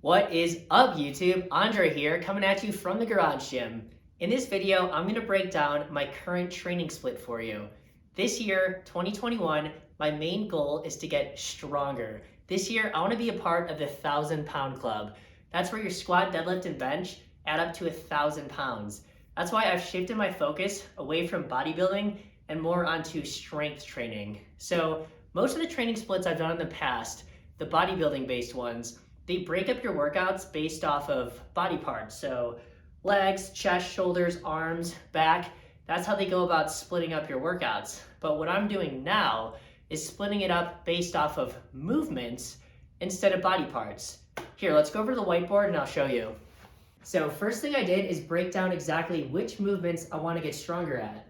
What is up, YouTube? Andre here, coming at you from the garage gym. In this video, I'm going to break down my current training split for you. This year, 2021, my main goal is to get stronger. This year, I want to be a part of the 1,000-pound club. That's where your squat, deadlift, and bench add up to 1,000 pounds. That's why I've shifted my focus away from bodybuilding and more onto strength training. So most of the training splits I've done in the past, the bodybuilding-based ones, they break up your workouts based off of body parts. So legs, chest, shoulders, arms, back, that's how they go about splitting up your workouts. But what I'm doing now is splitting it up based off of movements instead of body parts. Here, let's go over to the whiteboard and I'll show you. So first thing I did is break down exactly which movements I want to get stronger at.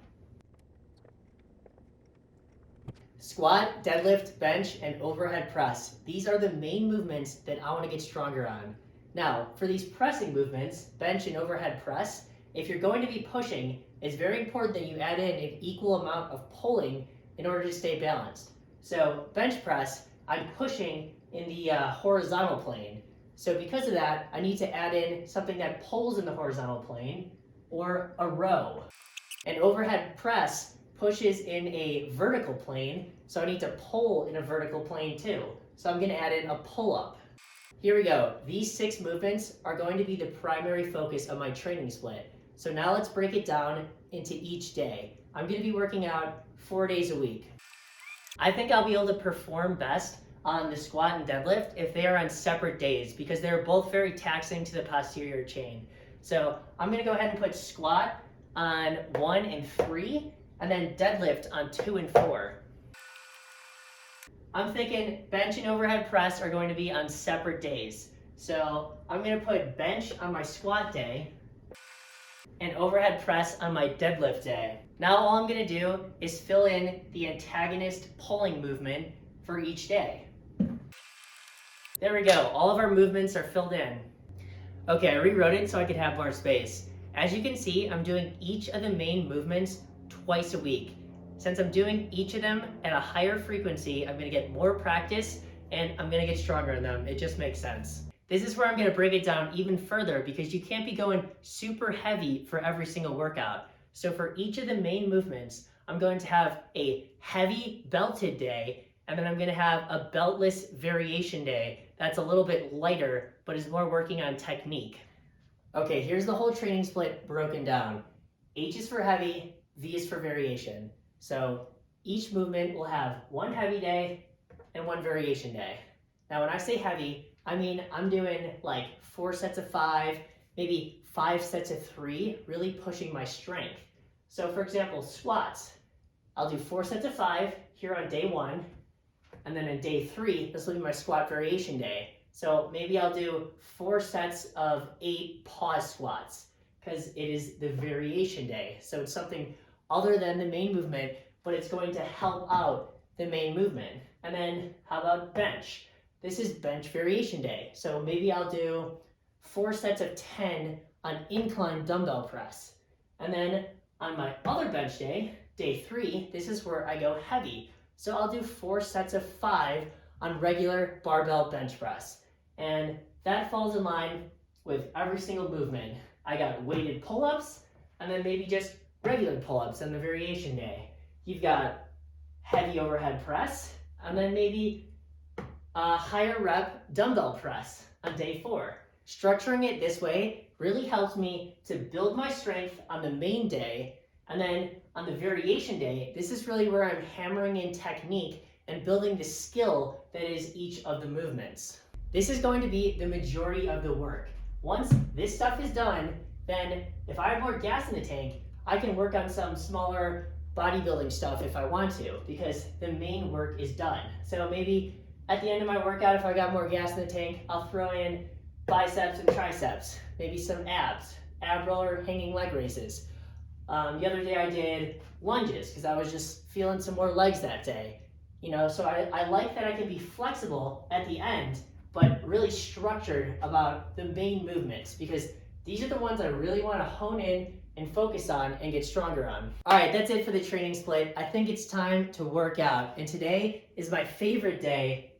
Squat, deadlift, bench, and overhead press. These are the main movements that I want to get stronger on. Now, for these pressing movements, bench and overhead press, if you're going to be pushing, it's very important that you add in an equal amount of pulling in order to stay balanced. So bench press, I'm pushing in the horizontal plane. So because of that, I need to add in something that pulls in the horizontal plane, or a row. And overhead press pushes in a vertical plane, so I need to pull in a vertical plane too. So I'm going to add in a pull-up. Here we go. These 6 movements are going to be the primary focus of my training split. So now let's break it down into each day. I'm going to be working out 4 days a week. I think I'll be able to perform best on the squat and deadlift if they are on separate days because they're both very taxing to the posterior chain. So I'm going to go ahead and put squat on 1 and 3, and then deadlift on 2 and 4. I'm thinking bench and overhead press are going to be on separate days. So I'm going to put bench on my squat day and overhead press on my deadlift day. Now all I'm going to do is fill in the antagonist pulling movement for each day. There we go. All of our movements are filled in. Okay, I rewrote it so I could have more space. As you can see, I'm doing each of the main movements twice a week. Since I'm doing each of them at a higher frequency, I'm going to get more practice and I'm going to get stronger in them. It just makes sense. This is where I'm going to break it down even further because you can't be going super heavy for every single workout. So for each of the main movements, I'm going to have a heavy belted day and then I'm going to have a beltless variation day that's a little bit lighter but is more working on technique. Okay, here's the whole training split broken down. H is for heavy, V is for variation. So each movement will have 1 heavy day and 1 variation day. Now when I say heavy, I mean I'm doing like 4 sets of 5, maybe 5 sets of 3, really pushing my strength. So for example, squats, I'll do 4 sets of 5 here on day 1, and then on day 3, this will be my squat variation day. So maybe I'll do 4 sets of 8 pause squats because it is the variation day. So it's something other than the main movement, but it's going to help out the main movement. And then how about bench? This is bench variation day. So maybe I'll do 4 sets of 10 on incline dumbbell press. And then on my other bench day, day 3, this is where I go heavy. So I'll do 4 sets of 5 on regular barbell bench press. And that falls in line with every single movement. I got weighted pull-ups, and then maybe just regular pull-ups on the variation day. You've got heavy overhead press, and then maybe a higher rep dumbbell press on day 4. Structuring it this way really helps me to build my strength on the main day, and then on the variation day, this is really where I'm hammering in technique and building the skill that is each of the movements. This is going to be the majority of the work. Once this stuff is done, then if I have more gas in the tank, I can work on some smaller bodybuilding stuff if I want to, because the main work is done. So maybe at the end of my workout, if I got more gas in the tank, I'll throw in biceps and triceps, maybe some abs, ab roller, hanging leg raises. The other day I did lunges because I was just feeling some more legs that day. So I like that I can be flexible at the end, but really structured about the main movements because these are the ones I really want to hone in and focus on and get stronger on. All right, that's it for the training split. I think it's time to work out. And today is my favorite day,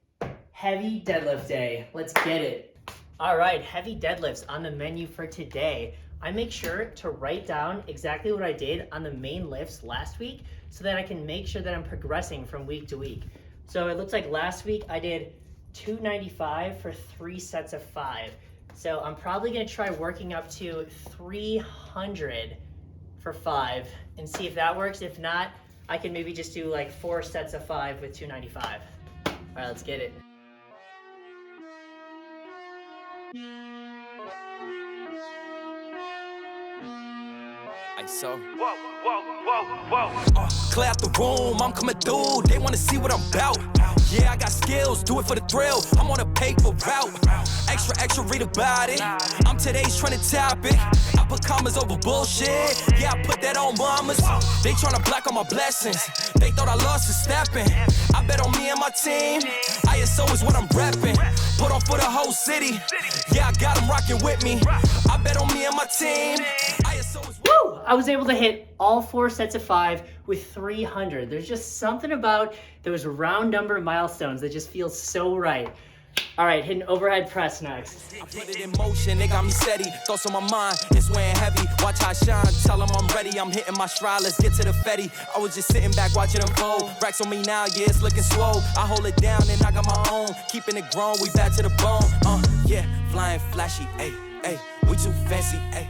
heavy deadlift day. Let's get it. All right, heavy deadlifts on the menu for today. I make sure to write down exactly what I did on the main lifts last week so that I can make sure that I'm progressing from week to week. So it looks like last week I did 295 for 3 sets of 5. So I'm probably gonna try working up to 300 for 5 and see if that works. If not, I can maybe just do like 4 sets of 5 with 295. All right, let's get it. So, clear out the room, I'm coming through, they wanna see what I'm about. Yeah, I got skills, do it for the thrill, I'm on a paper route. Extra, read about it, I'm today's trending topic. I put commas over bullshit, yeah, I put that on mamas. They tryna block all my blessings, they thought I lost for stepping. I bet on me and my team, ISO is what I'm repping. Put on for the whole city, yeah, I got them rocking with me. I bet on me and my team, ISO is Woo! I was able to hit all 4 sets of 5 with 300. There's just something about those round number milestones that just feels so right. All right, hitting overhead press next. I put it in motion, they got me steady. Thoughts on my mind, it's weighing heavy. Watch how I shine, tell them I'm ready. I'm hitting my stride, let's get to the fetty. I was just sitting back watching them fold. Racks on me now, yeah, it's looking swole. I hold it down and I got my own. Keeping it grown, we back to the bone. Yeah, flying flashy, ayy, we too fancy, ayy.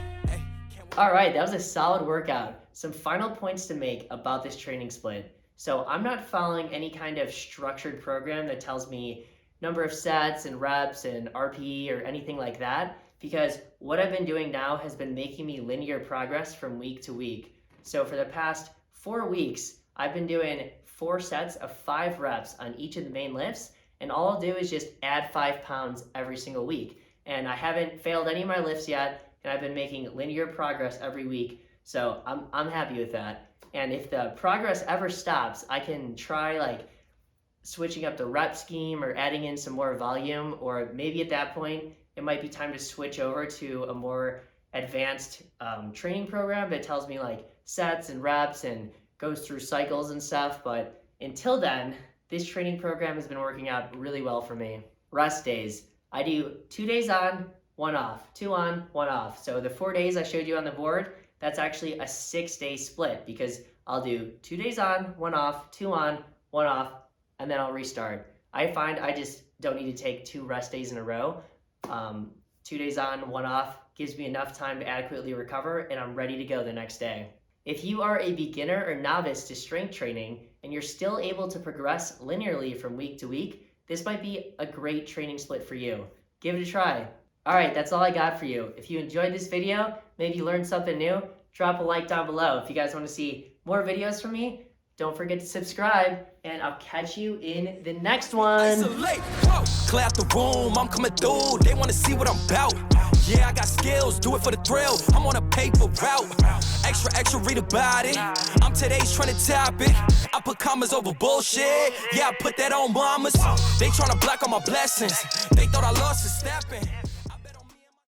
All right, that was a solid workout. Some final points to make about this training split. So I'm not following any kind of structured program that tells me number of sets and reps and RPE or anything like that, because what I've been doing now has been making me linear progress from week to week. So for the past 4 weeks, I've been doing 4 sets of 5 reps on each of the main lifts, and all I'll do is just add 5 pounds every single week. And I haven't failed any of my lifts yet, and I've been making linear progress every week, so I'm happy with that. And if the progress ever stops, I can try like switching up the rep scheme or adding in some more volume, or maybe at that point, it might be time to switch over to a more advanced training program that tells me like sets and reps and goes through cycles and stuff. But until then, this training program has been working out really well for me. Rest days. I do 2 days on, 1 off, 2 on, 1 off. So the 4 days I showed you on the board, that's actually a 6-day split, because I'll do 2 days on, 1 off, 2 on, 1 off, and then I'll restart. I find I just don't need to take 2 rest days in a row. 2 days on, 1 off gives me enough time to adequately recover, and I'm ready to go the next day. If you are a beginner or novice to strength training and you're still able to progress linearly from week to week, this might be a great training split for you. Give it a try. All right, that's all I got for you. If you enjoyed this video, maybe you learned something new, drop a like down below. If you guys want to see more videos from me, don't forget to subscribe, and I'll catch you in the next one. Clear out the room, I'm coming through, they wanna see what I'm about. Yeah, I got skills, do it for the thrill, I'm on a paper route. Extra, read about it, I'm today's trending topic. I put commas over bullshit, yeah, I put that on mamas. They tryna block all my blessings, they thought I lost for stepping.